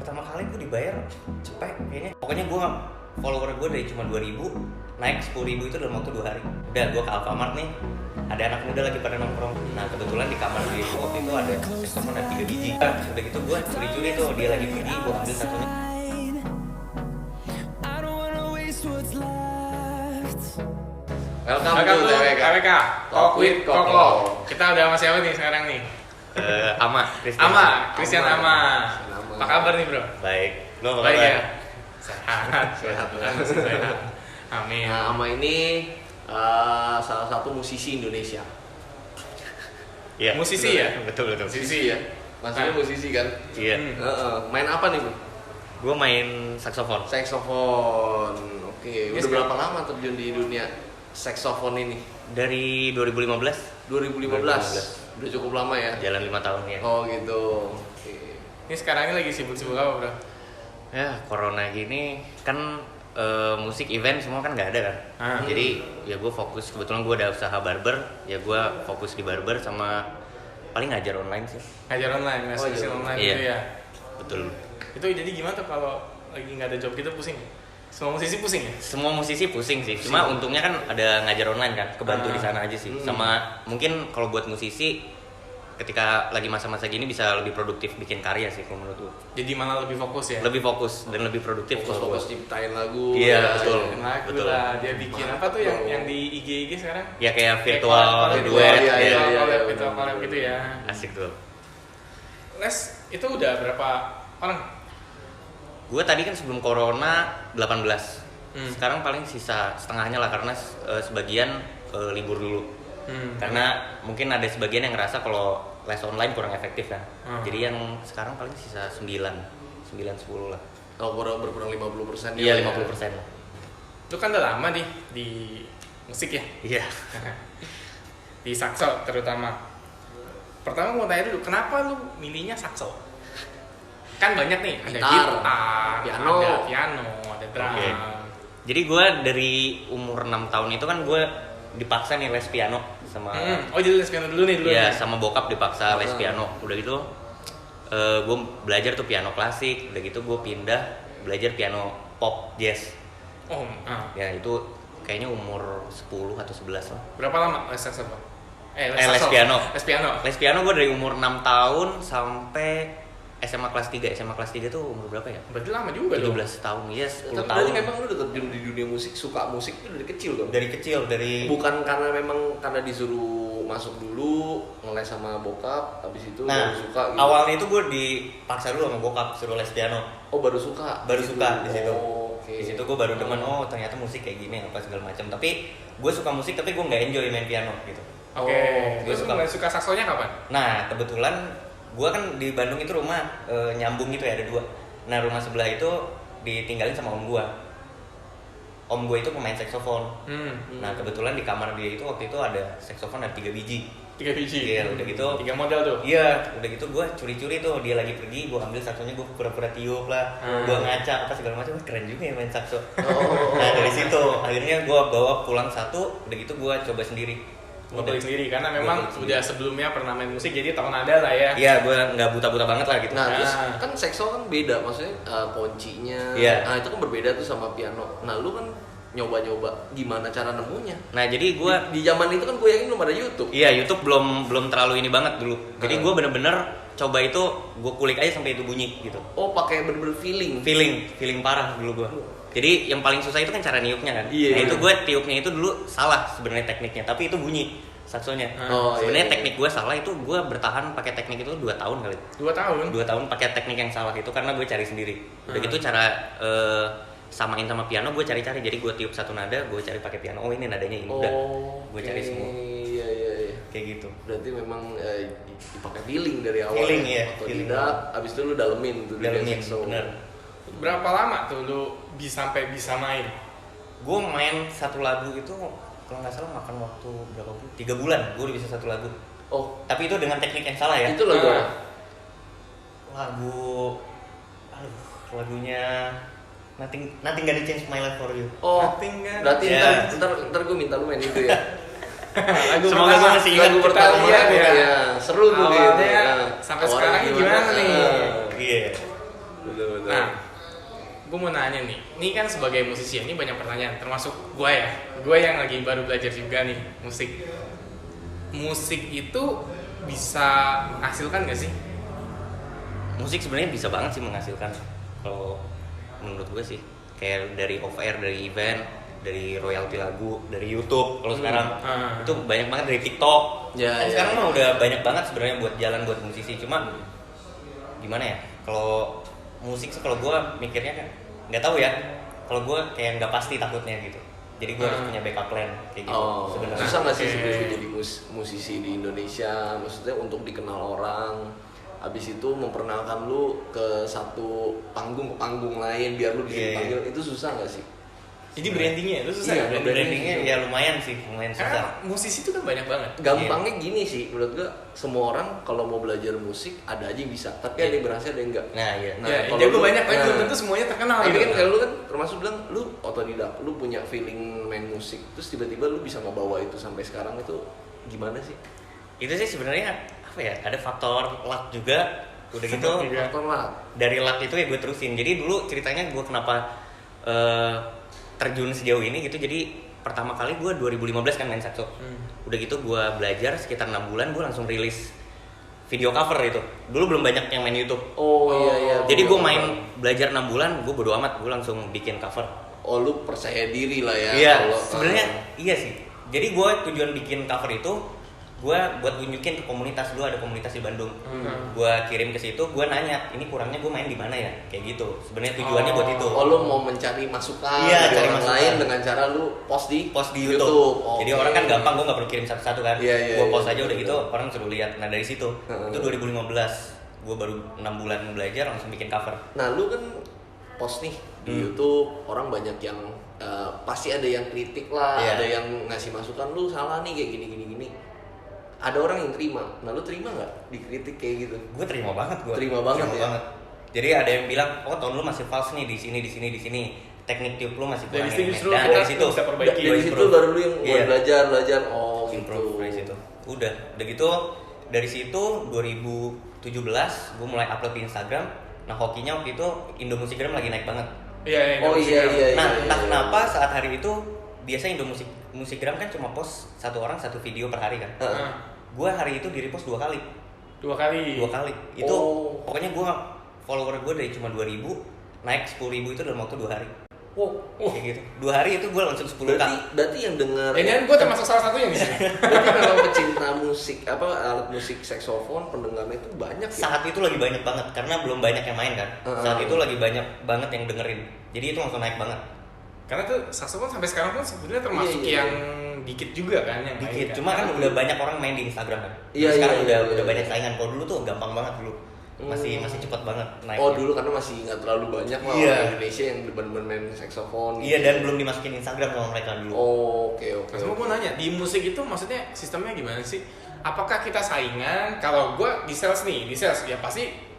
pertama kali gue dibayar cepet kayaknya. Pokoknya gue follower gue dari cuma 2.000 naik 10.000 itu dalam waktu 2 hari. Udah gue ke Alfamart nih, ada anak muda lagi pada nongkrong. Nah kebetulan di kamar dia itu waktu itu ada saxophone ada 3 biji. Udah gitu gue curi-curi tuh, dia lagi pergi gue ambil satunya. Welcome to TWK Talk with Koko. Kita udah sama siapa nih sekarang nih? Christian Ama. Apa kabar nih bro? Baik. Lo apa Baik kabar? ya? Sehat. Masih sehat. Amin. Nah, Ama ini salah satu musisi Indonesia. Iya. Musisi ya? Betul. Musisi ya? Maksudnya musisi kan? Iya. Main apa nih, Bro? Gue main saksofon. Saksofon. Oke, udah berapa lama terjun di dunia saksofon ini? Dari 2015. 2015. Udah cukup lama ya? Jalan 5 tahun ya. Oh gitu. Oke. Ini sekarang ini lagi sibuk-sibuk apa bro? Ya corona gini kan musik event semua kan nggak ada kan. Jadi ya gue fokus, kebetulan gue ada usaha barber, ya gue fokus di barber sama paling ngajar online sih. Ngajar online, les online iya. gitu ya? Betul. Itu jadi gimana tuh kalau lagi nggak ada job gitu pusing? Semua musisi pusing ya? Semua musisi pusing sih, cuma untungnya kan ada ngajar online kan, kebantu di sana aja sih. Sama mungkin kalau buat musisi ketika lagi masa-masa gini bisa lebih produktif bikin karya sih kalau menurut gue. Jadi malah lebih fokus ya? Lebih fokus dan lebih produktif. Fokus ciptain lagu. Iya, betul. Lagu Betul. lah, dia bikin apa tuh yang di IG sekarang? Ya kayak virtual duet. Iya, virtual collab gitu ya. Asik tuh. Les itu udah berapa orang? Gue tadi kan sebelum corona 18. Sekarang paling sisa setengahnya lah karena sebagian libur dulu. Karena mungkin ada sebagian yang ngerasa kalau les online kurang efektif kan. Jadi yang sekarang paling sisa 9, 10 lah. Oh, berkurang 50%. Iya, 50%. Lu kan udah lama nih di musik ya? Iya. Di sakso terutama. Pertama mau tanya dulu, kenapa lu milihnya sakso? Kan banyak nih, ada Gitar, gitar, piano. ada piano, ada drum. Oke. Jadi gue dari umur 6 tahun itu kan gue dipaksa nih les piano sama Oh jadi les piano dulu nih Iya, sama bokap dipaksa les piano. Udah gitu gue belajar tuh piano klasik, udah gitu gue pindah belajar piano pop jazz. Ya itu kayaknya umur 10 atau 11 lah. Berapa lama les saxophone? Les piano. Les piano. Les piano gue dari umur 6 tahun sampai SMA kelas 3. SMA kelas 3 tuh umur berapa ya? Berarti lama juga 17 dong. tahun, iya 10 Tapi tahun. berarti memang lu udah terjun di dunia musik, suka musik itu dari kecil dong? Dari kecil, dari Bukan karena disuruh masuk dulu, ngeles sama bokap, habis itu baru suka gitu. Awalnya itu gue dipaksa dulu sama bokap suruh les piano. Oh, baru suka. Baru suka di situ. Oh, oke. Di situ gue baru demen, oh ternyata musik kayak gini apa segala macam. Tapi gue suka musik tapi gue nggak enjoy main piano gitu. Oke. Gue Terus suka. mulai suka saksonya kapan? Nah kebetulan gue kan di Bandung itu rumah nyambung gitu ya, ada 2. Nah rumah sebelah itu ditinggalin sama om gue. Om gue itu pemain saksofon. Nah kebetulan di kamar dia itu waktu itu ada saksofon ada 3 biji. 3 biji. Iya udah gitu. 3 model tuh. Iya udah gitu gue curi-curi tuh, dia lagi pergi gue ambil saksonya, gue pura-pura tiup lah, gue ngaca apa segala macam. Keren juga ya main sakso. Nah dari situ akhirnya gue bawa pulang satu, udah gitu gue coba sendiri. Beli sendiri karena memang Gua beli udah sebelumnya pernah main musik jadi tahu nada lah ya. Iya, gue nggak buta-buta banget lah gitu. Nah, terus kan sekso kan beda, maksudnya kuncinya. Iya. Nah, itu kan berbeda tuh sama piano. Nah, lu kan nyoba-nyoba gimana cara nemunya. Nah, jadi gue Di zaman itu kan gue yakin belum ada YouTube. iya YouTube belum terlalu ini banget dulu. Jadi gue bener-bener coba itu, gue kulik aja sampai itu bunyi gitu. Oh, pakai bener-bener feeling. Feeling parah dulu gue. Jadi yang paling susah itu kan cara niupnya kan. Iya. Nah itu gue tiupnya itu dulu salah sebenarnya tekniknya, tapi itu bunyi saksonya. Sebenarnya teknik gue salah, itu gue bertahan pakai teknik itu 2 tahun kali. 2 tahun. 2 tahun pakai teknik yang salah itu karena gue cari sendiri. Udah gitu cara samain sama piano gue cari-cari. Jadi gue tiup satu nada, gue cari pakai piano. Oh ini nadanya ini. Udah. Gue cari semua. Iya. Kayak gitu. Berarti memang dipakai feeling dari awal. Feeling, iya. Atau Feeling. tidak, abis itu lu dalemin tuh. Dalemin, sekso. bener. Berapa lama tuh lu sampai bisa main? Gue main satu lagu itu kalau nggak salah makan waktu berapa bulan? 3 bulan gue udah bisa satu lagu. Oh, Tapi itu dengan teknik yang salah ya. itu lagu apa? Lagunya Nothing Gonna Change My Life For You. Oh, Nothing kan? berarti Ya. ntar gue minta lu main itu ya. Lagu Semoga pertama. gue masih ingat. Lagu Kita pertama lihat ya. Seru tuh Awalnya gitu. sampai sekarang gimana nih? Iya. Betul. Nah, gue mau nanya nih, ini kan sebagai musisi ini banyak pertanyaan, termasuk gue yang lagi baru belajar juga nih musik itu bisa menghasilkan gak sih? Musik sebenarnya bisa banget sih menghasilkan, kalau menurut gue sih. Kayak dari off air, dari event, dari royalti lagu, dari YouTube kalau sekarang itu banyak banget, dari TikTok. Sekarang mah udah banyak banget sebenarnya buat jalan buat musisi. Cuma gimana ya? Kalau musik sih, kalau gue mikirnya kan nggak tahu ya. Kalau gue kayak nggak pasti takutnya gitu. Jadi gue harus punya backup plan kayak gitu. Sebenarnya susah nggak sih sebenarnya jadi musisi di Indonesia? Maksudnya untuk dikenal orang, habis itu memperkenalkan lu ke satu panggung lain biar lu dipanggil, itu susah nggak sih? Jadi brandingnya itu susah. Iya, brandingnya ya lumayan susah. Karena musisi itu kan banyak banget. Gampangnya gini sih, menurut gua semua orang kalau mau belajar musik ada aja yang bisa, tapi ada yang berhasil, ada yang enggak. Nah iya. Kalau jago banyak kan belum tentu semuanya terkenal. Tapi gitu. kan kalau lu kan termasuk bilang lu otodidak, lu punya feeling main musik, terus tiba-tiba lu bisa ngebawa itu sampai sekarang, itu gimana sih? Itu sih sebenarnya apa ya? Ada faktor luck juga. Udah gitu. Faktor luck. Dari luck itu ya gue terusin. Jadi dulu ceritanya gue kenapa terjun sejauh ini gitu. Jadi pertama kali gue 2015 kan main saxo. Udah gitu gue belajar sekitar 6 bulan, gue langsung rilis video cover itu. Dulu belum banyak yang main YouTube. Iya. Jadi gue main belajar 6 bulan, gue bodo amat, gue langsung bikin cover. Lu percaya diri lah ya. Iya, sebenarnya iya sih. Jadi gue tujuan bikin cover itu gue buat tunjukin ke komunitas. Dulu ada komunitas di Bandung. Gue kirim ke situ, gue nanya, ini kurangnya gue main di mana ya? Kayak gitu. Sebenarnya tujuannya buat itu. Lu mau mencari masukan dari orang lain dengan cara lu post di YouTube. Jadi orang kan gampang, gue nggak perlu kirim satu-satu kan. Gue post aja udah gitu, orang suruh lihat. Nah dari situ, itu 2015, gue baru 6 bulan belajar langsung bikin cover. Nah lu kan post nih di YouTube, orang banyak yang pasti ada yang kritik lah, ada yang ngasih masukan, lu salah nih kayak gini. Ada orang yang terima. Nah lu terima nggak dikritik kayak gitu? Gue terima banget. Terima banget. Jadi ada yang bilang, oh tone lu masih false nih di sini. Teknik tiup lu masih kurang. Dari situ Dan dari situ bisa perbaiki. Dari situ baru lu yang mulai belajar. Oh gitu. Improve dari situ. Udah gitu dari situ 2017 gue mulai upload di Instagram. Nah hokinya waktu itu Indomusikgram lagi naik banget. Iya. Nah entah kenapa saat hari itu biasa Indomusikgram kan cuma post satu orang satu video per hari kan. Gue hari itu di repost 2 kali. 2 kali. Itu pokoknya gue follower gue dari cuma 2.000 naik 10.000 itu dalam waktu 2 hari. Kayak gitu. 2 hari itu gue langsung 10k. Berarti yang dengar. Ini kan gue termasuk salah satunya di sini. Berarti memang pecinta musik alat musik saksofon pendengarnya itu banyak ya. Saat itu lagi banyak banget karena belum banyak yang main kan. Saat itu lagi banyak banget yang dengerin. Jadi itu langsung naik banget. Karena tuh saksofon sampai sekarang pun sebenarnya termasuk yang dikit juga kan yang dikit. main, Cuma kan udah banyak orang main di Instagram kan. Sekarang udah banyak saingan. Kalau dulu tuh gampang banget dulu. Masih cepat banget naik. Dulu karena masih nggak terlalu banyak lah orang Indonesia yang benar-benar main saksofon. Iya, dan belum dimasukin Instagram sama mereka dulu. Oke. Nah, gue nanya, di musik itu maksudnya sistemnya gimana sih? Apakah kita saingan? Kalau gue di sales ya pasti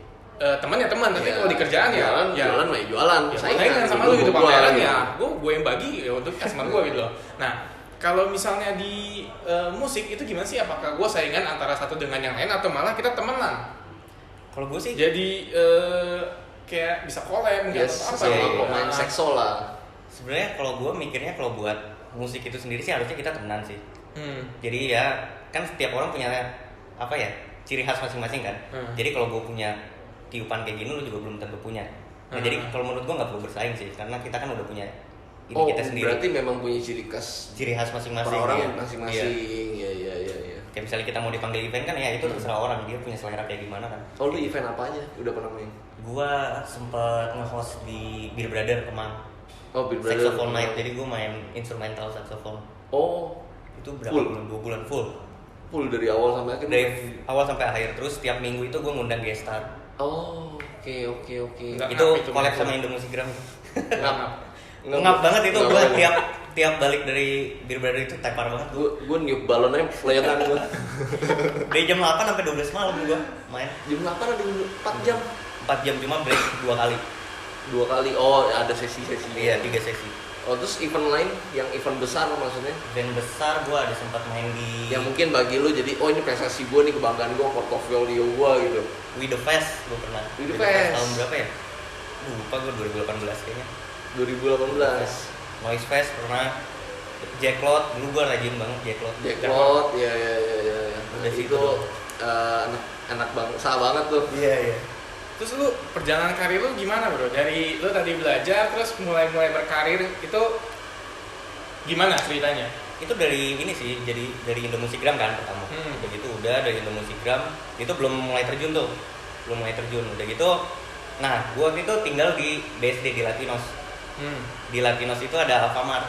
teman ya teman, tapi kalau di kerjaan jualan mah jualan. Saingan sama lu gitu pameran ya. Gue yang bagi ya untuk customer gue gitu loh. Nah, kalau misalnya di musik itu gimana sih? Apakah gue saingan antara satu dengan yang lain atau malah kita temenan? Kalau gue sih jadi kayak bisa collab mungkin atau apa main sekso lah. Sebenarnya kalau gue mikirnya kalau buat musik itu sendiri sih harusnya kita temenan sih. Jadi ya kan setiap orang punya apa ya ciri khas masing-masing kan. Jadi kalau gue punya tiupan kayak gini lu juga belum tentu punya. Nah, jadi kalau menurut gue nggak perlu bersaing sih karena kita kan udah punya ini kita sendiri. Berarti memang punya ciri khas masing-masing. Orang masing-masing. Iya. Kayak misalnya kita mau dipanggil event kan ya itu terserah orang, dia punya selera kayak gimana kan. Lu event apa aja? Udah pernah main? Gua sempet nge-host di Beer Brother Kemang. Beer Brother. Saxophone night, jadi gua main instrumental saxophone. Itu berapa bulan? 2 bulan full. Full dari awal sampai akhir? Dari awal sampai akhir, terus tiap minggu itu gua ngundang guest star. Oke. Itu collab sama Indomusikgram. Ngap banget itu gua tiap balik dari Beer Brother itu tepar banget gua niup balonnya pelayanan gua. Dari jam 8 sampai 12 malam gua main. Jam 8 ada 4 jam. 4 jam cuma break 2 kali. 2 kali. Ada sesi-sesi. Iya, 3 sesi. Terus event lain yang event besar maksudnya? Event besar gua ada sempat main di yang mungkin bagi lu jadi ini prestasi gua nih, kebanggaan gua, portofolio gua gitu. We The Fest gua pernah. We The Fest tahun berapa ya? lupa gue 2018 kayaknya. 2018. Noise Fest pernah, Jacklot dulu gue rajin banget Jacklot. Jacklot, ya. Udah Itu enak banget, sah banget tuh. Iya. Terus lu perjalanan karir lu gimana bro? Dari lu tadi belajar terus mulai berkarir itu gimana ceritanya? Itu dari ini sih, jadi dari Indo Musikgram kan pertama. Begitu udah dari Indo Musikgram itu belum mulai terjun. Udah gitu, nah gue waktu itu tinggal di BSD di Latinos. Di Latinos itu ada Alfamart.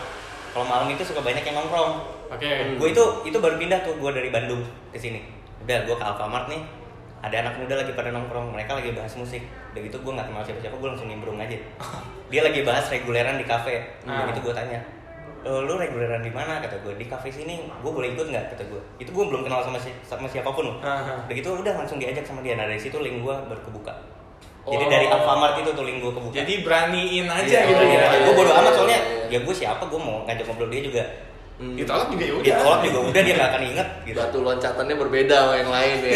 Kalau malam itu suka banyak yang nongkrong. Oke. Gue itu baru pindah tuh, gue dari Bandung ke sini. Udah gue ke Alfamart nih, ada anak muda lagi pada nongkrong, mereka lagi bahas musik. Udah gitu gue nggak kenal siapa-siapa, gue langsung nimbrung aja. Dia lagi bahas reguleran di kafe. Udah gitu gue tanya, lu reguleran di mana? Kata gue, di kafe sini. Gue boleh ikut nggak? Kata gue. Itu gue belum kenal sama siapapun loh. Udah gitu udah langsung diajak sama dia. Nah dari situ link gue baru kebuka. Jadi dari Alfamart itu tuh link gue kebuka. Jadi beraniin aja gitu ya. Gue bodo amat soalnya ya gue siapa, gue mau ngajak ngobrol dia juga. Ditolak juga ya udah. Ditolak juga udah, dia nggak akan inget gitu. Batu loncatannya berbeda sama yang lain ya.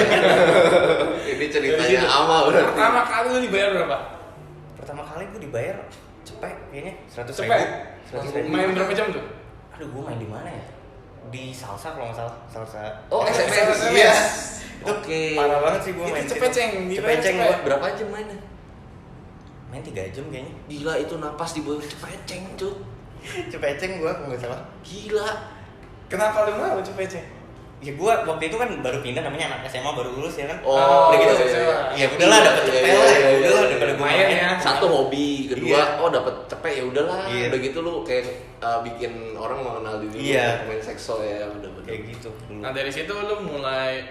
Ini ceritanya ama berarti. Pertama kali lu dibayar berapa? Pertama kali gue dibayar cepet kayaknya 100.000. Cepet? 100.000. Main berapa jam tuh? Aduh gue main di mana ya? Di Salsa kalau nggak salah. Salsa. Oh, SMS. Iya. Itu Oke. parah banget sih gue Itu main. cepeceng, Cepeceng cepet. gue. Berapa jam mainnya? Main 3 jam kayaknya. Gila itu napas di bawah cepeceng tuh. Cepeceng gue kalau nggak salah. Gila. Kenapa lu mau cepeceng? Ya gue waktu itu kan baru pindah, namanya anak SMA baru lulus ya kan. Oh, udah gitu. iya. Ya udahlah dapat cepet lah. Ya udahlah daripada gue Lumayan main. ya. Satu hobi, kedua Iya. dapat cepet ya udahlah. Iya. Udah gitu lu kayak bikin orang mengenal diri lu, Iya. main sekso ya udah bener. Kayak gitu dulu. Nah dari situ lu mulai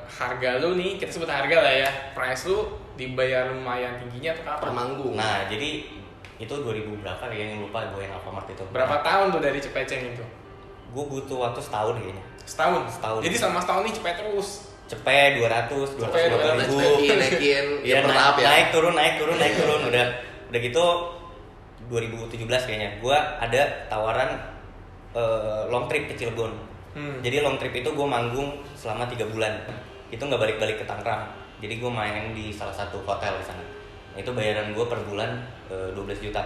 harga lu nih, kita sebut harga lah ya, price lu dibayar lumayan tingginya atau Per kapan? manggung. Nah jadi itu 2000 berapa ya yang lupa gue yang Alfamart itu. Berapa tahun tuh dari cepeceng itu? Gue butuh waktu setahun kayaknya. Setahun. Jadi selama setahun nih cepet terus. Cepet 200, 250 ribu. Naikin, Iya, ya bertahap ya. naik turun. Udah gitu 2017 kayaknya. Gue ada tawaran long trip ke Cilegon. Jadi long trip itu gue manggung selama 3 bulan. Itu nggak balik-balik ke Tangerang. Jadi gue main di salah satu hotel di sana. Itu bayaran gue per bulan 12 juta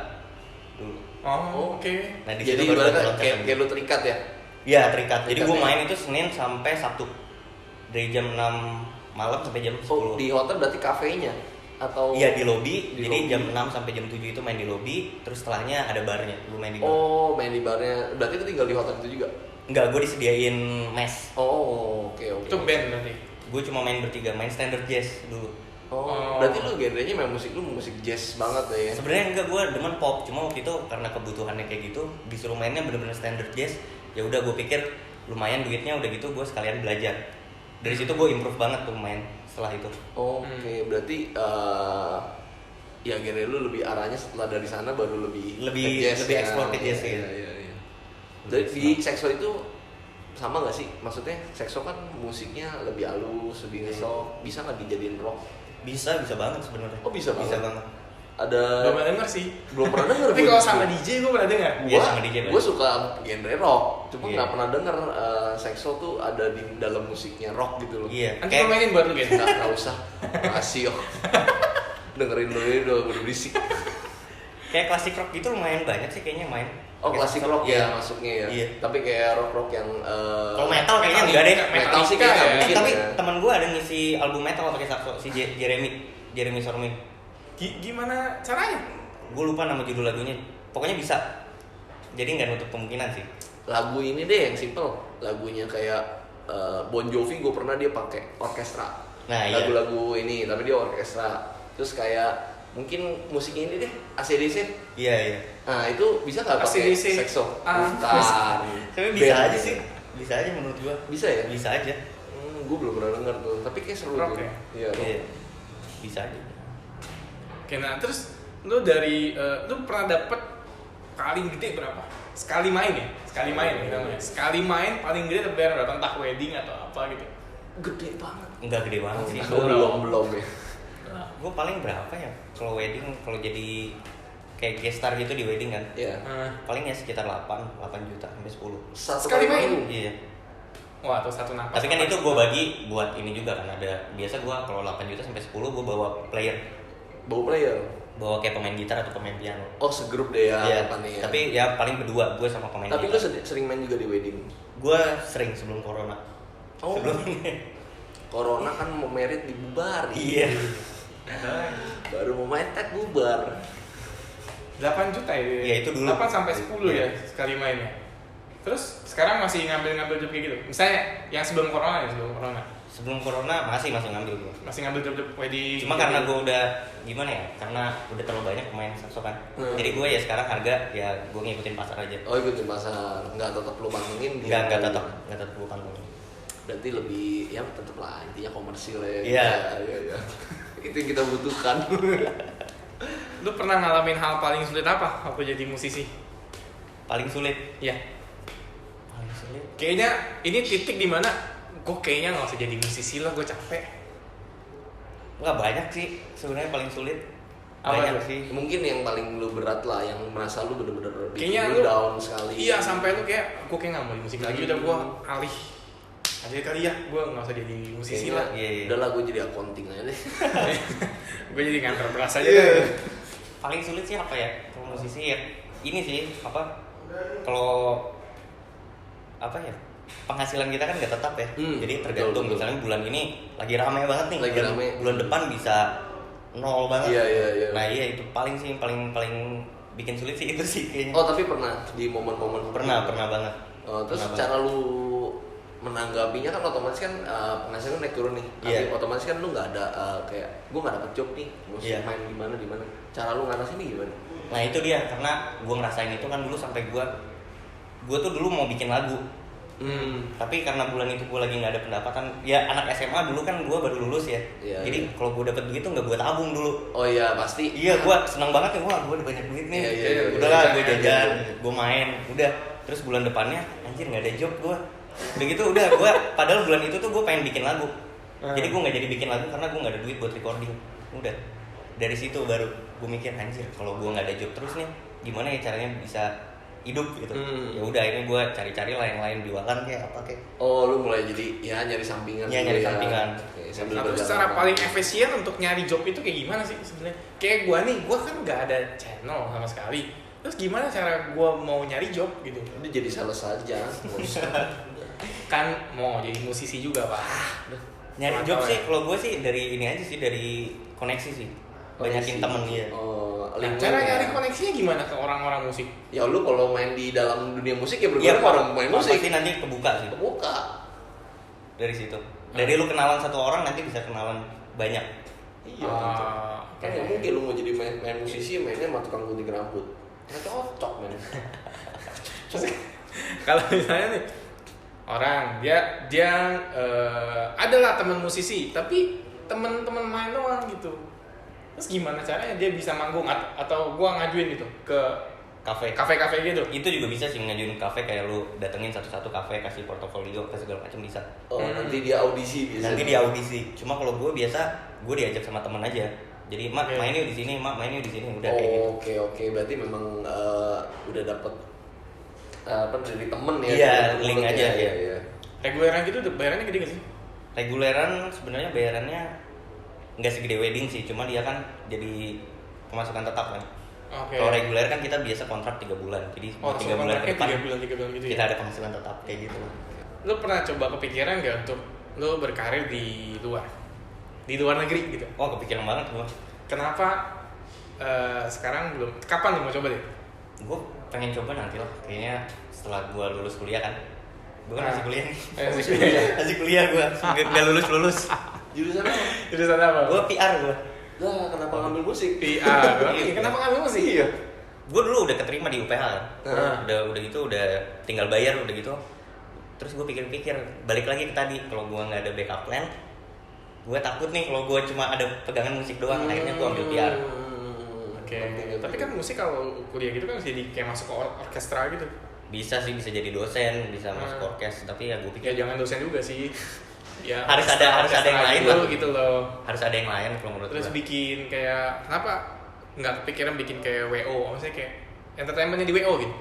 dulu. Oh, oke. Nah di Jadi situ baru ibaratnya loncat kayak lu terikat ya. Iya terikat. Jadi Terikat gue ya? main itu Senin sampai Sabtu dari jam 6 malam sampai jam 10. Oh, di hotel berarti kafenya atau Iya di lobi. Di Jadi lobi. jam 6 sampai jam 7 itu main di lobi. Terus setelahnya ada barnya. Gue main di bar. Oh, main di barnya. Berarti lu tinggal di hotel itu juga. Enggak, gue disediain mes. Oh, oke. Itu band berarti. Gue cuma main bertiga, main standard jazz dulu. Oh, berarti lu genrenya main musik lu musik jazz banget ya. Sebenarnya enggak, gue demen pop. Cuma waktu itu karena kebutuhannya kayak gitu, disuruh mainnya bener-bener standard jazz. Ya udah gue pikir lumayan duitnya, udah gitu gue sekalian belajar. Dari situ gue improve banget tuh main setelah itu. Oh, oke. Berarti ya genre lu lebih arahnya setelah dari sana baru lebih Lebih ya. explore ke jazz ya. Iya. Jadi di sekso itu sama nggak sih? Maksudnya sekso kan musiknya lebih halus, lebih ngesok. Bisa nggak dijadiin rock? Bisa banget sebenarnya. Oh, bisa banget. Ada Belum pernah denger sih. belum pernah denger. Tapi kalau sama DJ gue pernah denger. Iya, sama DJ, Gue suka genre rock, cuma Iya. nggak pernah denger sekso tuh ada di dalam musiknya rock gitu loh. Iya. Nanti gue mainin buat lu gitu. Nggak usah, makasih yo. Dengerin dulu ini udah berisik. Kayak klasik rock gitu lumayan banyak sih kayaknya main. Oh, Pakai klasik saxophone. rock Iya. ya masuknya ya. Iya. Tapi kayak rock yang Kalau metal kayaknya enggak deh. metal sih kayak nggak ya. mungkin Tapi ya. teman gue ada ngisi album metal pakai saxo, si Jeremy Sormin. Gimana caranya? Gue lupa nama judul lagunya. Pokoknya bisa. Jadi nggak nutup kemungkinan sih. Lagu ini deh yang simple, lagunya kayak Bon Jovi gue pernah dia pakai orkestra. Nah, iya. Lagu-lagu ini tapi dia orkestra. Terus kayak mungkin musiknya ini deh AC/DC. Iya. Nah itu bisa nggak pakai AC/DC? sekso? Ah, Bukan. Tapi bisa Band. aja sih. Bisa aja menurut gue. Bisa ya? Bisa aja. Gue belum pernah denger tuh. Tapi kayak seru Rock tuh. ya? Iya. rock. Iya. Bisa aja. Oke, nah terus lu dari lu pernah dapet paling gede berapa? Sekali main ya? Sekali main ya namanya. Sekali main paling gede dapet berapa? Entah wedding atau apa gitu. Gede banget. Enggak gede banget sih. Oh, belum ya. Gue paling berapa ya? Kalau wedding, kalau jadi kayak guest star gitu di wedding kan. Iya. Paling ya sekitar 8 juta sampai 10. Satu Sekali kali main? manggung. Iya. Wah, tuh satu napas. Tapi kan itu gue bagi buat ini juga kan ada. Biasa gue kalau 8 juta sampai 10 gue bawa player. Bawa player. bawa kayak pemain gitar atau pemain piano. Oh, segrup deh ya, Iya, depannya ya. tapi ya paling berdua, gue sama pemain Tapi gitar. lu sering main juga di wedding? Gue sering sebelum corona. Oh, Sebelum corona kan mau merit dibubarin. iya. Baru mau main tag bubar. 8 juta ya? Iya, itu dulu. 8 sampai 10 ya sekali mainnya. Terus sekarang masih ngambil job kayak gitu? Misalnya yang sebelum corona ya, Sebelum corona masih ngambil gue. Masih ngambil job wedding. Cuma karena gue udah gimana ya? Karena udah terlalu banyak pemain sakso kan. Jadi gue ya sekarang harga ya gue ngikutin pasar aja. Oh, ikutin pasar, nggak tetap lu pantengin dia. Nggak tetap gue pantengin. Berarti lebih ya tetap lah intinya komersil ya. Iya. Iya. Itu yang kita butuhkan. Lu pernah ngalamin hal paling sulit apa waktu jadi musisi? Paling sulit. Iya. Paling sulit. Kayaknya ini titik di mana gue kayaknya nggak usah jadi musisi lah, gue capek. Nggak banyak sih sebenarnya paling sulit. Apa Banyak tuh? sih. Mungkin yang paling lu berat lah, yang merasa lu bener-bener bikin Kayaknya lu lu down sekali. Iya, sampai lu kayak gue kayak nggak mau di musik lagi, udah gue alih aja kali ya, gue nggak usah jadi musisi Kayaknya, lah. Iya. Udahlah gue jadi accounting aja deh. Gue jadi nganter beras aja Iya. deh. Paling sulit sih apa ya? Kalau musisi ya ini sih apa? Kalau apa ya? Penghasilan kita kan nggak tetap ya. Jadi tergantung betul. misalnya bulan ini lagi ramai banget nih. Lagi rame. Bulan depan bisa nol banget. Iya. Nah iya itu paling sih paling bikin sulit sih itu sih kayaknya. Oh, tapi pernah di momen-momen Pernah banget. Oh, terus Pernah cara lu menanggapinya kan otomatis kan penghasilan naik turun nih. Tapi Iya. otomatis kan lu nggak ada kayak gue nggak dapet job nih, mesti Iya. main di mana. Cara lu ngatasinnya gimana? Nah itu dia karena gue ngerasain itu kan dulu sampai gue tuh dulu mau bikin lagu. Tapi karena bulan itu gue lagi nggak ada pendapatan, ya anak SMA dulu kan gue baru lulus ya. Iya, Jadi iya. kalau gue dapet duit tuh nggak gue tabung dulu. Oh iya pasti. Iya, gue senang banget ya, wah gue udah banyak duit nih. Iya, Udahlah gue jajan, jajan, gue main, udah. Terus bulan depannya, anjir nggak ada job gue. Udah gitu udah gue, padahal bulan itu tuh gue pengen bikin lagu. Jadi gue nggak jadi bikin lagu karena gue nggak ada duit buat recording. Udah dari situ baru gue mikir anjir kalau gue nggak ada job terus nih, gimana ya caranya bisa hidup gitu. Ya udah akhirnya gue cari-cari lah yang lain, jualan kayak apa kayak. Oh, lu mulai jadi ya nyari sampingan. Iya, dulu nyari ya. sampingan. Oke, sambil Nah, terus berjalan cara apa? paling efisien untuk nyari job itu kayak gimana sih sebenarnya? Kayak gue nih, gue kan nggak ada channel sama sekali. Terus gimana cara gue mau nyari job gitu? Udah jadi sales aja. nggak usah. Kan mau jadi musisi juga pak. Nyari Mantap job sih ya. kalau gue sih dari ini aja sih, dari koneksi sih. Banyakin Koneksi. temen ya. Oh, Nah, lingkungan cara ya. nyari koneksinya gimana ke orang-orang musik? Ya lu kalau main di dalam dunia musik ya Iya, berbeda sama orang main musik. pasti nanti kebuka sih Kebuka. dari situ. Dari lu kenalan satu orang nanti bisa kenalan banyak. Iya. gitu. Kan oke. nggak mungkin lu mau jadi main musisi mainnya sama tukang gunting rambut. Nggak cocok men. Kalau misalnya nih orang dia adalah teman musisi tapi teman-teman main doang gitu. Terus gimana caranya dia bisa manggung atau gua ngajuin gitu ke Kafe. kafe-kafe gitu? Itu juga bisa sih ngajuin kafe, kayak lu datengin satu-satu kafe, kasih portofolio ke segala macam bisa. Oh, nanti dia audisi biasanya. Nanti di audisi. Cuma kalau gue biasa gue diajak sama temen aja. Jadi mak Oke. main yuk di sini, mak main yuk di sini, udah kayak gitu. Oke. Berarti memang udah dapet apa dari temen ya? Iya, dari link mulut aja, ya. iya. Iya. Reguleran gitu bayarannya gede gak sih? Reguleran sebenarnya bayarannya nggak segede wedding sih, cuma dia kan jadi pemasukan tetap kan. Oke. Kalau reguler kan kita biasa kontrak 3 bulan, jadi Oh, 3 bulan ke depan 3 bulan gitu kita ya? ada penghasilan tetap kayak gitu. Lu pernah coba kepikiran gak untuk lu berkarir di luar? Di luar negeri gitu? Oh kepikiran banget gua. Kenapa sekarang belum? Kapan lu mau coba deh? Gue pengen coba nanti lah, kayaknya setelah gua lulus kuliah kan. Gue kan Ah. masih kuliah nih. Masih kuliah. Masih kuliah gua, nggak lulus. Jurusan apa? Jurusan apa? Gua PR gua. Lah, kenapa ngambil musik? PR. Iya. Kenapa ngambil musik? Iya. Gue dulu udah keterima di UPH kan. Udah gitu udah tinggal bayar udah gitu. Terus gue pikir-pikir balik lagi ke tadi, kalau gue nggak ada backup plan, gue takut nih kalau gue cuma ada pegangan musik doang. Akhirnya gue ambil PR. Oke. Tapi kan musik kalau kuliah gitu kan bisa jadi kayak masuk ke orkestra gitu. Bisa sih, bisa jadi dosen, bisa masuk orkes, tapi ya gue Ya pikir jangan dosen juga sih. Ya Harus ada yang lain gitu, lah. gitu loh. harus ada yang lain kalau menurut Terus gue. bikin kayak kenapa nggak kepikiran bikin kayak WO, maksudnya kayak entertainmentnya di WO gitu?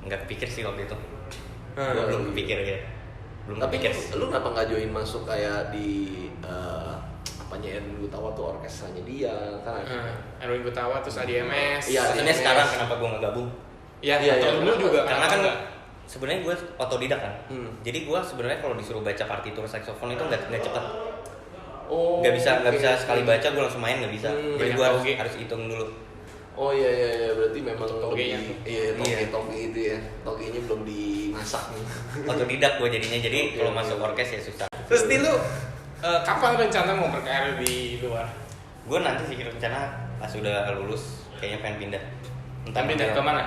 Nggak kepikir sih waktu itu. Hmm. Gue belum kepikir ya. Belum Tapi kepikir. lu kenapa nggak join masuk kayak di apa papanya Erwin Gutawa tuh orkestranya dia kan. Erwin Gutawa terus ADMS. Iya, Makanya sekarang kenapa gue nggak gabung? Iya, Iya, atau iya. dulu juga Karena kan enggak. sebenarnya gue otodidak kan. Jadi gue sebenarnya kalau disuruh baca partitur saksofon itu nggak cepet. Oh. Nggak bisa oke. sekali baca gue langsung main, nggak bisa. Jadi banyak gue toge. harus hitung dulu. Oh iya, berarti memang Togenya lebih- tuh. Iya, Iya. toge itu ya. Togenya belum dimasak. Otodidak gue jadinya, jadi Oke, kalau oke. masuk orkes ya susah. Terus di lu kapan rencana mau berkarir di luar? Gue nanti sih rencana pas udah lulus kayaknya pengen pindah. Pindah ke mana?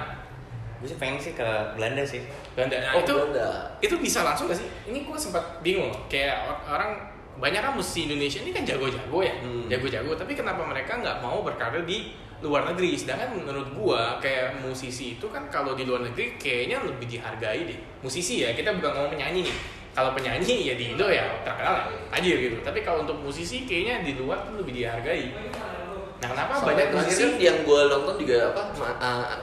Gue sih pengen sih ke Belanda sih. Belanda. Nah, Oh, itu Belanda. itu bisa langsung gak sih? Ini gue sempat bingung loh. Kayak orang banyak kan musisi Indonesia ini kan jago-jago ya, jago-jago. Tapi kenapa mereka nggak mau berkarir di luar negeri? Sedangkan menurut gua kayak musisi itu kan kalau di luar negeri kayaknya lebih dihargai deh. Musisi ya, kita bukan ngomong penyanyi nih. Kalau penyanyi ya di Indo ya terkenal aja gitu. Tapi kalau untuk musisi kayaknya di luar tuh lebih dihargai. Nah kenapa Sampai banyak terakhir musisi? kan yang gue nonton juga apa?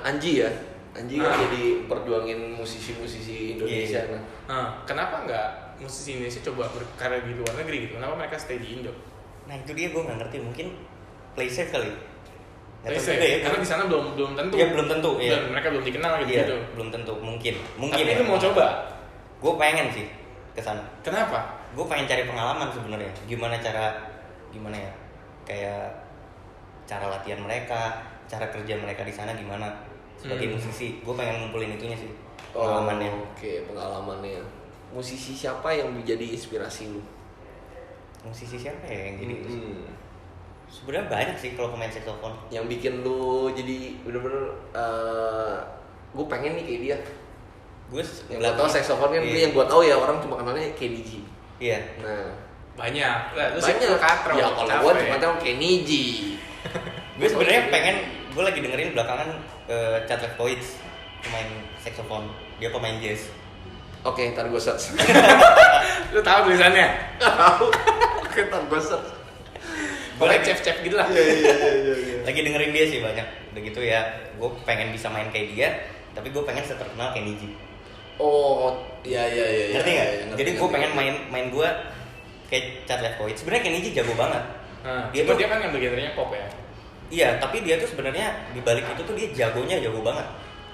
Anji ya. Anji kan Ah. jadi perjuangin musisi-musisi Indonesia. Iya. Kenapa nggak musisi Indonesia coba berkarir di luar negeri gitu? Kenapa mereka stay di Indo? Nah itu dia gue nggak ngerti, mungkin play safe kali. Nggak tahu Saya, juga ya. karena di sana belum tentu. Iya, belum tentu, iya. Mereka belum dikenal gitu. Iya, gitu. belum tentu, mungkin Tapi ya. itu mau coba. Gue pengen sih ke sana. Kenapa? Gue pengen cari pengalaman sebenarnya. Gimana ya? Kayak cara latihan mereka, cara kerja mereka di sana gimana. Sebagai musisi, gue pengen ngumpulin itunya sih. Pengalamannya. Oke, pengalamannya. Musisi siapa yang menjadi inspirasi lu? Musisi siapa ya yang jadi? Hmm. Sebenarnya banyak sih kalau pemain saxophone. Yang bikin lu jadi bener-bener gue pengen nih kayak dia. Gue Yang gue tau saxophone kan Iya. yang gue tau ya orang cuma kenalnya Kenny G. Iya. Nah, Banyak. Lah, lu banyak. sih katro. Ya kalau gue cuma tau Kenny G. Gue sebenarnya pengen, gue lagi dengerin belakangan Chad Leftwich, pemain saxophone. Dia pemain jazz. Oke, ntar gue search. Lu tahu tulisannya? Tahu. Oke, ntar gue search. Boleh chef-chef gitu lah. Iya. Lagi dengerin dia sih banyak. Udah gitu ya, gue pengen bisa main kayak dia, tapi gue pengen seterkenal Kenny G. Oh, iya. Ngerti nggak? Ngerti, Jadi gue ngerti. pengen main gue kayak Chad Leftwich. Sebenarnya Kenny G jago banget. Nah, Dia cuma tuh- dia kan ngambil genrenya pop ya. Iya, tapi dia tuh sebenarnya di balik itu tuh dia jagonya jago banget.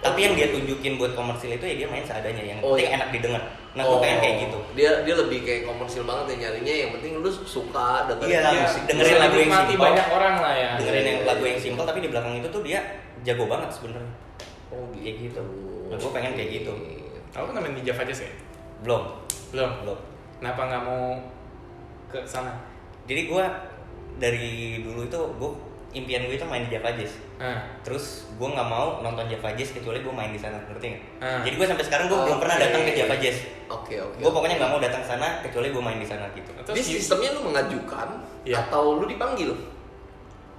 Tapi yang dia tunjukin buat komersil itu ya dia main seadanya, yang Oh, penting iya. enak didengar. Nah, gue pengen kayak gitu. Dia lebih kayak komersil banget ya nyarinya. Yang penting lu suka dengerin Iya, musik. dengerin bisa lagu yang dinikmati simpel. banyak orang lah ya. Dengerin yang Iya. lagu yang simpel tapi di belakang itu tuh dia jago banget sebenarnya. Oh, Kayak gitu. Nah, gue pengen kayak gitu. Kamu kan main di Java Jazz ya? Belum. Belum. Kenapa nggak mau ke sana? Jadi gue dari dulu itu impian gue itu main di Java Jazz. Terus gue nggak mau nonton Java Jazz kecuali gue main di sana, ngerti nggak? Jadi gue sampai sekarang gue belum pernah Oke. datang ke Java Jazz. Oke. Gue pokoknya nggak mau datang sana kecuali gue main di sana gitu. Terus Ini sistemnya lu mengajukan Iya. atau lu dipanggil?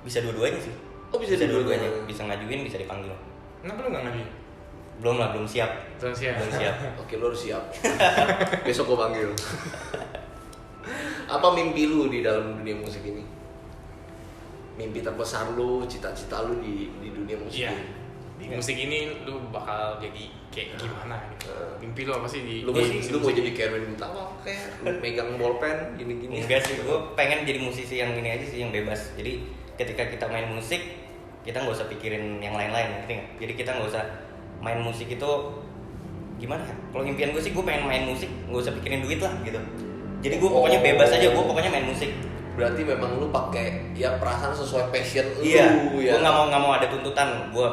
Bisa dua-duanya sih. Oh, bisa dua-duanya. Bisa ngajuin, bisa dipanggil. kenapa lu nggak ngajuin? Belum lah, belum siap. Terus ya. Belum siap. Oke, lu harus siap. Besok gua panggil. Apa mimpi lu di dalam dunia musik ini? Mimpi terbesar lu, cita-cita lu di dunia musik Iya. ini? Di musik ini lu bakal jadi kayak gimana gitu? Mimpi lu apa sih di Lu di mau musik? jadi Kevin Gutawa kayak lu megang bolpen gini-gini. Enggak sih, gue pengen jadi musisi yang ini aja sih, yang bebas. Jadi ketika kita main musik, kita nggak usah pikirin yang lain-lain, ngerti nggak? Jadi kita nggak usah main musik itu gimana ya? Kalau impian gue sih gue pengen main musik, nggak usah pikirin duit lah gitu. Jadi gue pokoknya bebas aja, gue pokoknya main musik. Berarti memang lu pakai ya perasaan sesuai passion Iya, lu ya. gue nggak mau ada tuntutan gue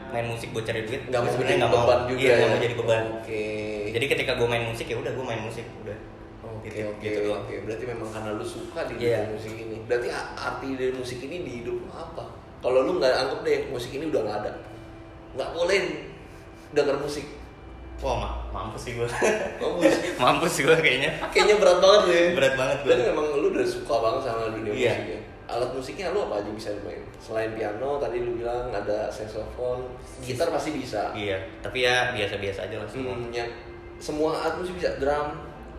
main musik buat cari duit. Nggak mau Sebenarnya jadi nggak mau. beban juga. Iya, ya? nggak mau jadi beban. Oke. Jadi ketika gue main musik ya udah gue main musik udah. Oke, Gitu, oke, gitu doang. oke. Berarti memang karena lu suka di Iya. dunia musik ini. Berarti arti dari musik ini di hidup lu apa? Kalau lu nggak anggap deh musik ini udah nggak ada, nggak boleh denger musik. Wah, mampus sih gue. Bagus. Mampus gue kayaknya. Kayaknya berat banget ya. Berat banget gue. Dan memang lu udah suka banget sama dunia Iya. musiknya. Alat musiknya lu apa aja bisa main? Selain piano, tadi lu bilang ada saxophone, gitar pasti bisa. Iya, tapi ya biasa-biasa aja lah semua. Semua alat musik bisa, drum,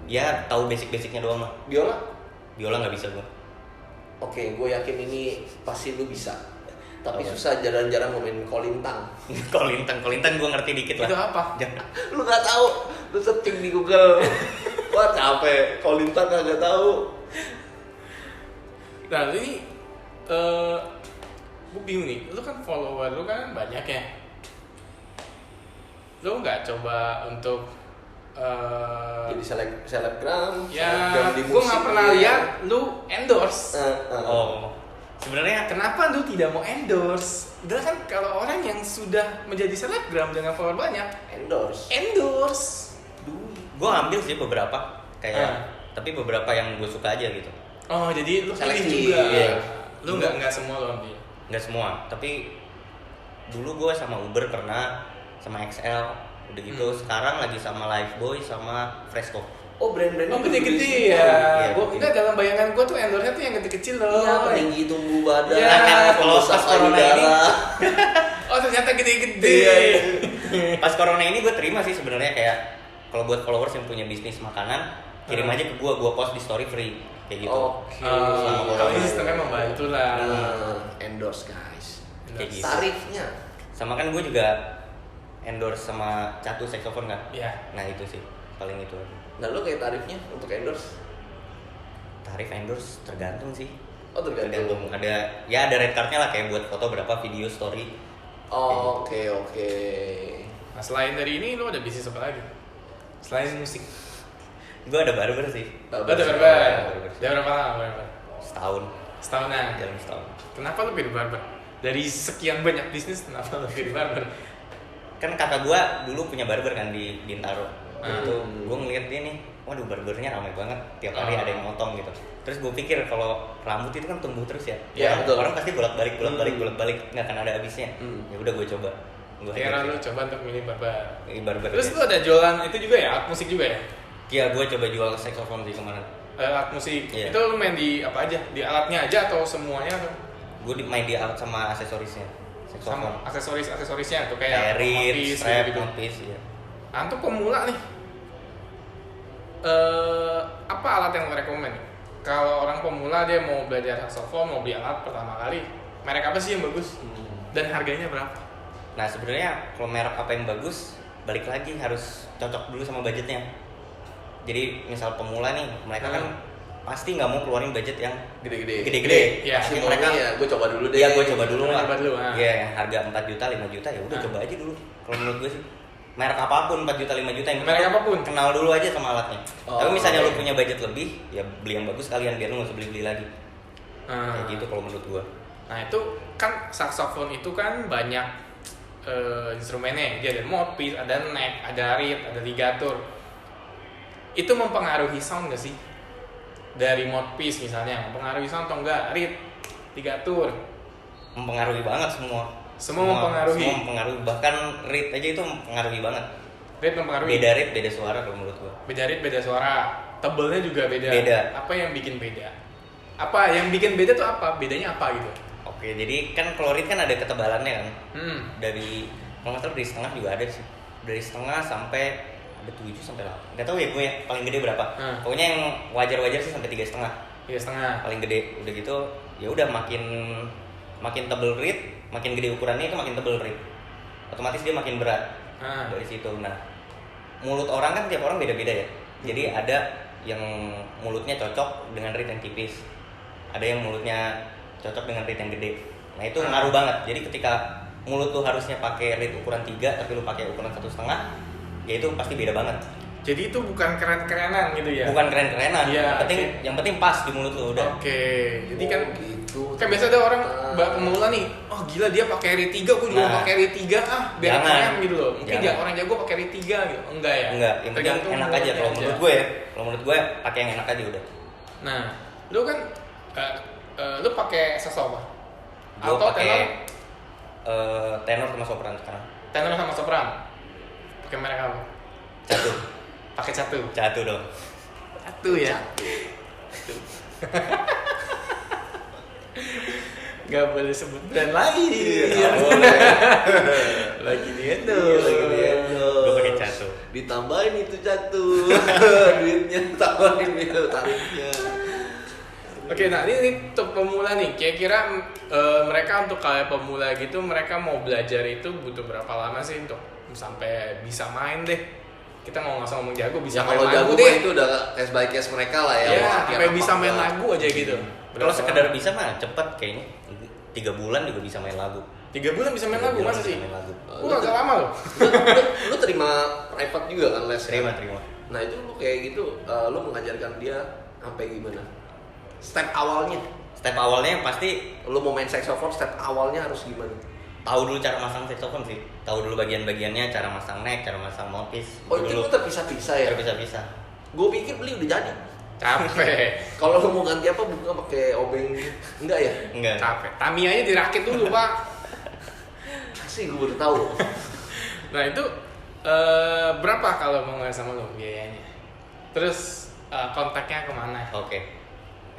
Ya tahu basic-basicnya doang lah. biola. Biola nggak bisa gue. Oke, gue yakin ini pasti lu bisa. Tapi Apa? susah jarang-jarang mau main kolintang. kolintang gue ngerti dikit lah. Itu apa? Jangan. Lu nggak tahu, lu searching di Google. Wah capek, kolintang kagak tahu. Nah ini gue bingung nih, lu kan follower lu kan banyak ya, lu nggak coba untuk Jadi selebgram, ya gue nggak pernah lihat lu endorse. Oh, sebenarnya Kenapa lu tidak mau endorse? Udah kan kalau orang yang sudah menjadi selebgram dengan follower banyak, endorse. gue ambil sih beberapa kayak, tapi beberapa yang gue suka aja gitu. Oh jadi lu pilih Selektif. juga. Iya. Lu nggak semua lo ambil. Nggak semua, tapi dulu gue sama Uber pernah, sama XL, udah gitu. Sekarang lagi sama Lifebuoy sama Fresco. Oh brand-brand Oh itu gede-gede semua. ya. Iya, Gua gede. enggak, dalam bayangan gua tuh endorse-nya tuh yang kecil-kecil loh. Iya, tinggi tumbuh badan. Iya, kalau pas corona ini, Oh ternyata gede-gede. pas corona ini gue terima sih sebenarnya, kayak kalau buat followers yang punya bisnis makanan, kirim aja ke gue post di story free kayak gitu. Oke. Kalau ini sistemnya membantu lah. Endorse guys. Kayak gitu. Tarifnya. Sama kan gue juga endorse sama Catu saxophone kan. Iya. Nah itu sih paling itu aja. Nah lo kayak tarifnya untuk endorse? Tarif endorse tergantung sih. Oh tergantung. Ada ya, ada red cardnya lah, kayak buat foto berapa, video, story. Oh, oke. Nah selain dari ini lo ada bisnis apa lagi? Selain musik. Gue ada barber sih. Lo ada barber. Udah berapa lama barber? Setahun Nah. jalan setahun. Kenapa lo pilih barber? Dari sekian banyak bisnis, kenapa lo pilih barber? Kan kakak gue dulu punya barber kan di Bintaro. Itu gue ngeliat dia nih, waduh barbernya ramai banget, tiap hari ada yang motong gitu. Terus gue pikir kalau rambut itu kan tumbuh terus ya. Iya, betul. Orang pasti bolak-balik, nggak akan ada habisnya. Ya udah gue coba. Gue Kira lo coba untuk milih barber. barber. Terus lo ada jualan itu juga ya, alat musik juga ya? Iya, gue coba jual saxophone sih kemarin. Alat musik. Iya. Itu lo main di apa aja? Di alatnya aja atau semuanya atau Gue main di alat sama aksesorisnya. sama Saxophone. aksesorisnya tuh Kayak kayak reed, mouthpiece strap, gitu. mouthpiece, ya. Nah, untuk pemula nih, apa alat yang lo rekomen? Kalau orang pemula dia mau belajar saxophone, mau beli alat pertama kali, merek apa sih yang bagus? Dan harganya berapa? Nah sebenarnya kalau merek apa yang bagus, balik lagi harus cocok dulu sama budgetnya. Jadi misal pemula nih, mereka kan pasti nggak mau keluarin budget yang gede-gede. Iya. Pasti Pasti mereka, ya, gue coba dulu deh. iya gue coba dulu lah. Coba dulu, Iya, yang harga 4 juta, 5 juta ya udah coba aja dulu. Kalau menurut gue sih, merek apapun 4 juta, 5 juta, yang Merek penting apapun? kenal dulu aja sama alatnya. Oh, Tapi misalnya oke. lu punya budget lebih, ya beli yang bagus kalian, biar lu nggak usah beli-beli lagi. Kayak gitu kalau menurut gue. Nah itu kan saxophone itu kan banyak instrumennya. Dia ada mouthpiece, ada neck, ada reed, ada ligatur. Itu mempengaruhi sound nggak sih? Dari mouthpiece misalnya, mempengaruhi sound atau enggak? Reed, ligatur. Mempengaruhi banget semua. Semua mempengaruhi. Semua mempengaruhi, bahkan reed aja itu mempengaruhi banget. Reed mempengaruhi. Beda reed, beda suara kalau menurut gua. Beda reed, beda suara. Tebelnya juga beda. Beda. Apa yang bikin beda? Apa yang bikin beda tuh apa? Bedanya apa gitu? Oke, jadi kan kalau reed kan ada ketebalannya kan. Dari kalau nggak salah dari setengah juga ada sih. Dari setengah sampai ada 7 sampai 8. Nggak tahu ya gue ya, paling gede berapa. Pokoknya yang wajar-wajar sih sampai 3,5. 3,5. Paling gede. Udah gitu, ya udah makin tebel reed, makin gede ukurannya itu makin tebel reed. Otomatis dia makin berat. Dari situ. Nah, mulut orang kan tiap orang beda-beda ya. Jadi ada yang mulutnya cocok dengan reed yang tipis. Ada yang mulutnya cocok dengan reed yang gede. Nah, itu ngaruh banget. Jadi ketika mulut tuh harusnya pakai reed ukuran 3 tapi lu pakai ukuran 1,5, ya itu pasti beda banget. Jadi itu bukan keren-kerenan gitu ya? Bukan keren-kerenan. Iya, Yang penting pas di mulut lu udah. Oke. Jadi kan gitu. kan biasa ada orang pemula nih, oh gila dia pakai reed 3, aku juga Nah. pakai reed 3 biar Jangan. keren gitu loh. Mungkin Jangan. jangan orang jago pakai reed 3 gitu. Enggak ya? Enggak, yang penting Tergantung enak aja kalau mulutnya menurut gue ya. Kalau menurut gue pakai yang enak aja udah. Nah, lu kan lu pakai saxophone Gue atau pakai tenor sama sopran sekarang. tenor sama sopran? Pakai merek apa? Catu. Pakai satu. Catu dong. Satu ya. Gak boleh sebut brand lagi. Iya, boleh. Lagi dia tuh. Gue pakai Catu. Ditambahin itu jatuh. Duitnya tambahin itu tarifnya. Oke, nah ini untuk pemula nih. Kira-kira mereka untuk kalian pemula gitu, mereka mau belajar itu butuh berapa lama sih untuk sampai bisa main deh? Kita mau nggak usah ngomong jago, bisa Ya main kalau lagu jago deh. mah itu udah case by case mereka lah ya. Ya, Wah, sampai yang bisa apa main enggak. lagu aja gitu. Kalau sekedar bisa mah cepet kayaknya. 3 bulan juga bisa main lagu. 3 bulan bisa main lagu, masa sih? Main lagu. Gua agak lama loh. Lu terima private juga kan les? Terima. Nah itu lu kayak gitu, lu mengajarkan dia sampai gimana? Step awalnya? Step awalnya yang pasti Lu mau main saxophone, step awalnya harus gimana? tahu dulu cara masang saxophone sih. Tahu dulu bagian-bagiannya, cara masang neck, cara masang mouthpiece. Oh itu lu terpisah-pisah ya? Terpisah-pisah. Gue pikir beli udah jadi. Capek. Kalau lu mau ganti apa buka pakai obeng? Enggak ya? Enggak. Capek. Tamianya dirakit dulu, Pak. Sih gue baru tahu. Nah, itu berapa kalau mau nggak sama lo biayanya? Terus kontaknya kemana? Oke.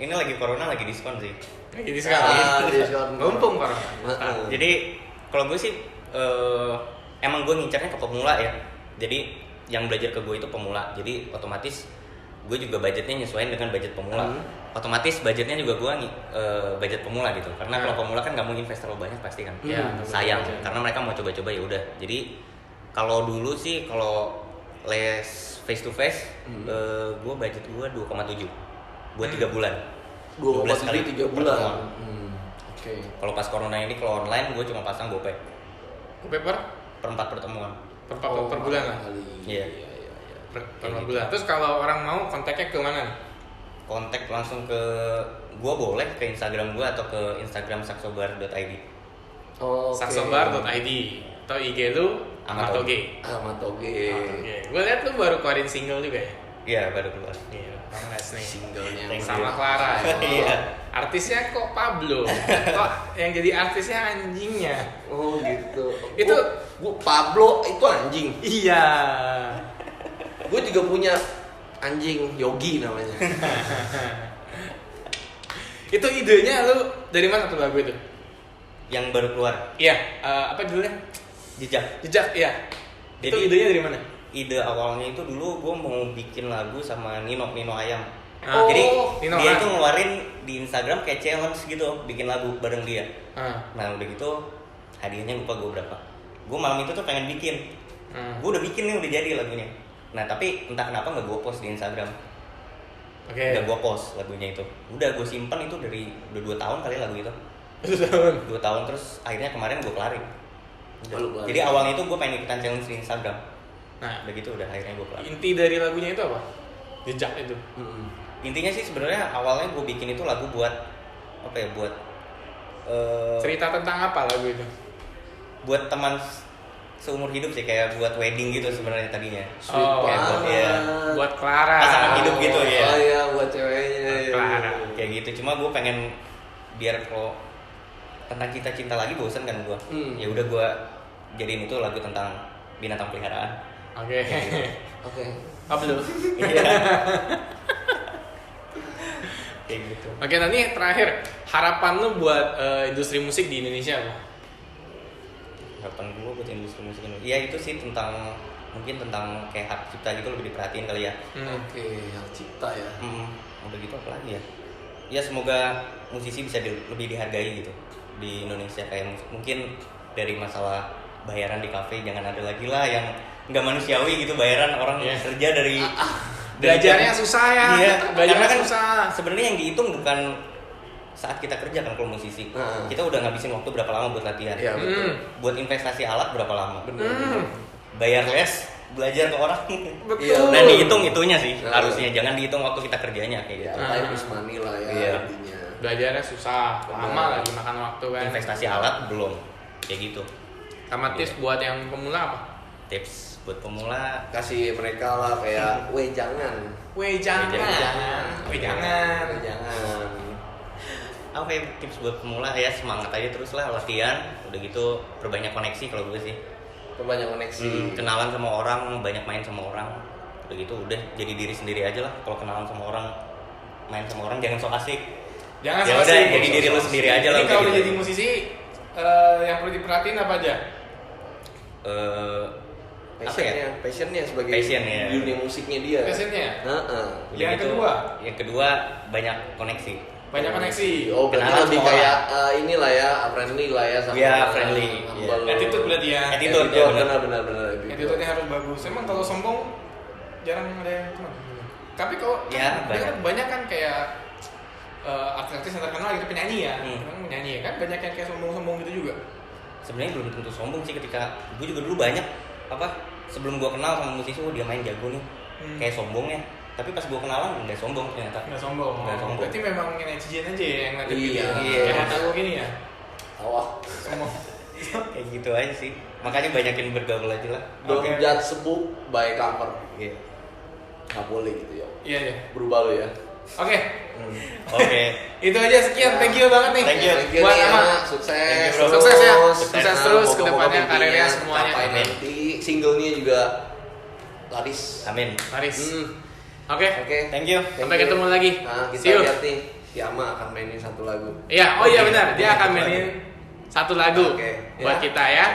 Ini lagi corona lagi diskon sih. Jadi sekarang diskon. mumpung corona. Jadi kalau gue sih emang gue ngincarnya ke pemula ya. Jadi yang belajar ke gue itu pemula. Jadi otomatis gue juga budgetnya nyesuaiin dengan budget pemula. Otomatis budgetnya juga gue budget pemula gitu. Karena kalau pemula kan nggak mau invest terlalu banyak pasti kan. Sayang. Karena mereka mau coba-coba ya udah. Jadi kalau dulu sih kalau les face to face, gue budget gue 2,7 buat 3 bulan. 12 kali 3 bulan. Oke. Kalau pas corona ini kalau online gue cuma pasang GoPay Paper per 4 pertemuan. per bulan lah. Iya. Per bulan. Terus kalau orang mau kontaknya ke mana nih? Kontak langsung ke gue boleh ke Instagram gue atau ke Instagram saxobar.id. Oh, saxobar.id atau IG lu Amatoge. Amatoge. Gue lihat lu baru keluarin single juga ya? Iya baru keluar. Iya, nice nih. Singlenya Sama Clara. Iya. Artisnya kok Pablo? Kok yang jadi artisnya anjingnya? Oh gitu. Itu gua Pablo itu anjing. iya. Gue juga punya anjing Yogi namanya. Itu idenya lu dari mana tuh lagu itu? Yang baru keluar. Iya, apa judulnya? Jejak. Jejak, iya. Itu Jadi- idenya dari mana? Ide awalnya itu dulu gue mau bikin lagu sama Nino Ayam. Oh, Jadi Nino dia Ayam. itu ngeluarin di Instagram kayak challenge gitu, bikin lagu bareng dia. Nah udah gitu hadiahnya lupa gue berapa. Gue malam itu tuh pengen bikin. Gue udah bikin nih, udah jadi lagunya. Nah tapi entah kenapa nggak gue post di Instagram. Oke. Udah gue post lagunya itu. Udah gue simpan itu dari udah 2 tahun kali lagu itu. 2 tahun terus akhirnya kemarin gue kelarin. Udah. Oh, lu kelarin. Jadi awalnya itu gue pengen ikutan challenge di Instagram. Nah, Udah gitu udah akhirnya gue kelarin. inti dari lagunya itu apa? Jejak itu. Intinya sih sebenarnya awalnya gue bikin itu lagu buat apa ya, buat Cerita tentang apa lagu itu? buat teman seumur hidup sih, kayak buat wedding gitu sebenarnya tadinya. Sweet Kayak buat ya Buat Clara. pasangan hidup gitu ya. Oh iya buat ceweknya. Clara. Kayak gitu. Cuma gue pengen biar kalau tentang cinta-cinta lagi bosen kan gue. Ya udah gue jadiin itu lagu tentang binatang peliharaan. Oke. Oke. Pablo. Iya. Kayak gitu. Oke, nanti terakhir harapan lu buat industri musik di Indonesia apa? Harapan gue buat industri musik ini, ya itu sih tentang mungkin tentang kayak hak cipta gitu lebih diperhatiin kali ya. Oke, hak cipta ya. Udah gitu apa lagi ya? Ya semoga musisi bisa lebih dihargai gitu di Indonesia, kayak mungkin dari masalah bayaran di kafe jangan ada lagi lah yang nggak manusiawi gitu, bayaran orang kerja dari Belajarnya susah ya. Iya, Belajarnya karena kan susah. sebenarnya yang dihitung bukan saat kita kerja kan kalau musisi. Kita udah ngabisin waktu berapa lama buat latihan. Iya betul. Buat investasi alat berapa lama. Benar. Bayar les, belajar ke orang. Betul. Dan dihitung itunya sih harusnya, jangan dihitung waktu kita kerjanya kayak gitu. Ya, time is money lah ya Iya. intinya. Belajarnya susah, lama lagi makan waktu kan. Investasi alat belum, kayak gitu. Sama tips buat yang pemula apa? Tips buat pemula, Kasih mereka lah kayak, weh jangan. Weh jangan. Weh jangan. Weh jangan. apa ya tips buat pemula ya, semangat aja terus lah latihan, udah gitu perbanyak koneksi kalau gue sih. Perbanyak koneksi. Kenalan sama orang, banyak main sama orang, udah gitu udah jadi diri sendiri aja lah. Kalau kenalan sama orang, main sama orang jangan sok asik. Jangan Ya sok udah, asik. jadi diri lu sendiri aja lah. Jadi kalau udah udah gitu. jadi musisi yang perlu diperhatiin apa aja? Apa ya? Passionnya sebagai Passion, ya. dunia musiknya dia. Passionnya? Heeh. Udah Yang gitu, kedua? Yang kedua banyak koneksi. Banyak koneksi. Oh, berarti Kenalan lebih sama kayak inilah ya, friendly lah ya sama. Iya, friendly. Iya. humble. Attitude berarti ya. Attitude, ya, benar. benar. Attitude-nya harus bagus. Emang kalau sombong jarang ada yang teman. Tapi kalau Ya, banyak kan kayak artis-artis yang terkenal gitu, penyanyi ya, penyanyi kan banyak yang kayak sombong-sombong gitu juga. Sebenarnya belum tentu sombong sih, ketika gue juga dulu banyak sebelum gue kenal sama musisi, dia main jago nih, kayak sombongnya. Tapi pas gue kenalan nggak sombong ternyata. Nggak sombong. Berarti memang netizen aja ya yang ngeliat gitu. Iya. Kayak mata gue gini ya. Sombong. Kayak gitu aja sih. Makanya banyakin bergaul aja lah. Don't judge a book by cover. Iya. Nggak boleh gitu ya. Iya. Berubah lo ya. Oke. Itu aja, sekian. Thank you banget nih. Thank you buat Ama. Sukses. Sukses ya. Sukses Sukses terus ke depannya, karirnya semuanya. Capai nanti singlenya juga laris. Amin. Laris. Oke. Thank you. Sampai ketemu lagi. Nah, See you. kita lihat nih, si Ama akan mainin satu lagu. Iya, iya benar. Dia akan mainin satu lagu Oke. buat Ya. kita ya.